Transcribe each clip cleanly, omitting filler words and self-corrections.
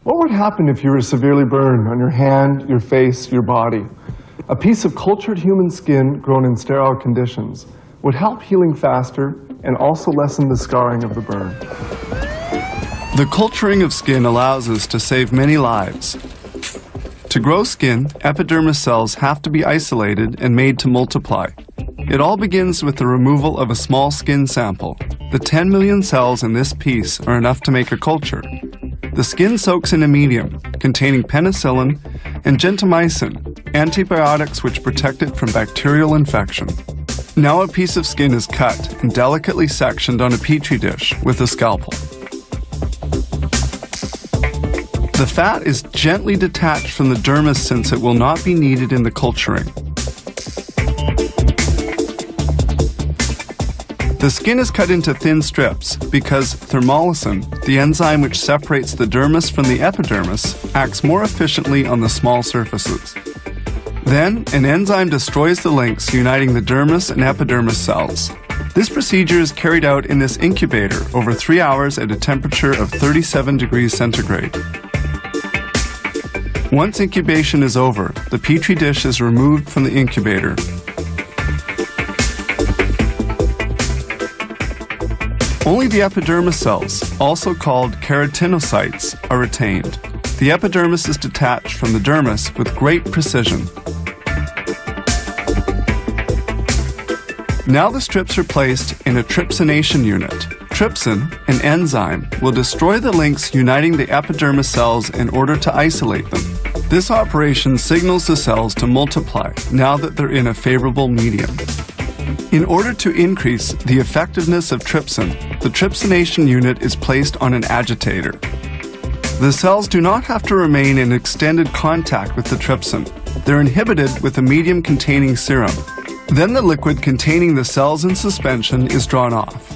What would happen if you were severely burned on your hand, your face, your body? A piece of cultured human skin grown in sterile conditions would help healing faster and also lessen the scarring of the burn. The culturing of skin allows us to save many lives. To grow skin, epidermis cells have to be isolated and made to multiply. It all begins with the removal of a small skin sample. The 10 million cells in this piece are enough to make a culture. The skin soaks in a medium containing penicillin and gentamicin, antibiotics which protect it from bacterial infection. Now a piece of skin is cut and delicately sectioned on a petri dish with a scalpel. The fat is gently detached from the dermis since it will not be needed in the culturing. The skin is cut into thin strips because thermolysin, the enzyme which separates the dermis from the epidermis, acts more efficiently on the small surfaces. Then, an enzyme destroys the links uniting the dermis and epidermis cells. This procedure is carried out in this incubator over 3 hours at a temperature of 37 degrees centigrade. Once incubation is over, the petri dish is removed from the incubator. Only the epidermis cells, also called keratinocytes, are retained. The epidermis is detached from the dermis with great precision. Now the strips are placed in a trypsination unit. Trypsin, an enzyme, will destroy the links uniting the epidermis cells in order to isolate them. This operation signals the cells to multiply now that they're in a favorable medium. In order to increase the effectiveness of trypsin, the trypsination unit is placed on an agitator. The cells do not have to remain in extended contact with the trypsin. They're inhibited with a medium containing serum. Then the liquid containing the cells in suspension is drawn off.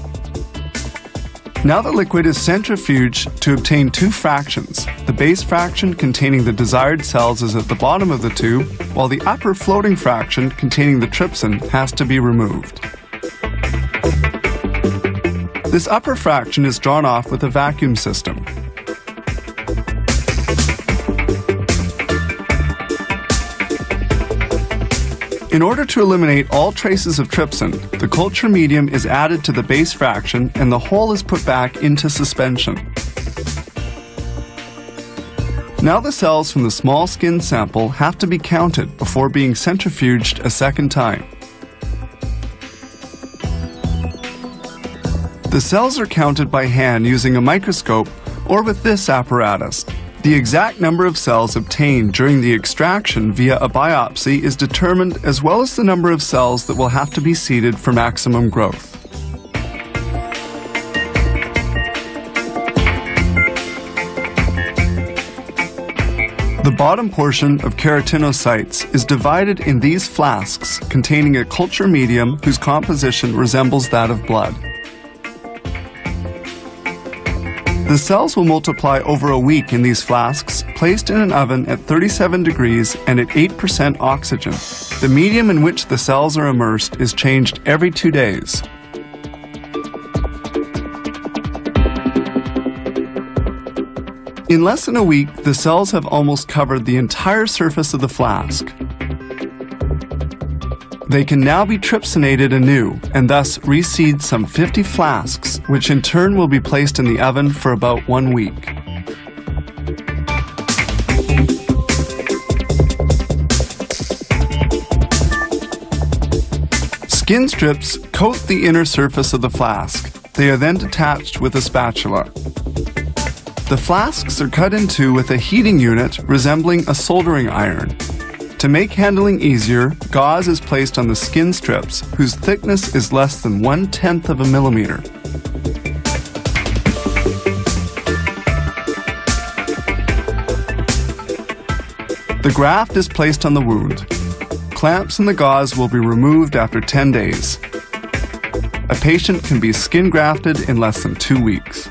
Now the liquid is centrifuged to obtain two fractions. The base fraction containing the desired cells is at the bottom of the tube, while the upper floating fraction containing the trypsin has to be removed. This upper fraction is drawn off with a vacuum system. In order to eliminate all traces of trypsin, the culture medium is added to the base fraction and the whole is put back into suspension. Now the cells from the small skin sample have to be counted before being centrifuged a second time. The cells are counted by hand using a microscope or with this apparatus. The exact number of cells obtained during the extraction via a biopsy is determined, as well as the number of cells that will have to be seeded for maximum growth. The bottom portion of keratinocytes is divided in these flasks containing a culture medium whose composition resembles that of blood. The cells will multiply over a week in these flasks, placed in an oven at 37 degrees and at 8% oxygen. The medium in which the cells are immersed is changed every 2 days. In less than a week, the cells have almost covered the entire surface of the flask. They can now be trypsinated anew and thus reseed some 50 flasks, which in turn will be placed in the oven for about 1 week. Skin strips coat the inner surface of the flask. They are then detached with a spatula. The flasks are cut in two with a heating unit resembling a soldering iron. To make handling easier, gauze is placed on the skin strips, whose thickness is less than 1/10 of a millimeter. The graft is placed on the wound. Clamps and the gauze will be removed after 10 days. A patient can be skin grafted in less than 2 weeks.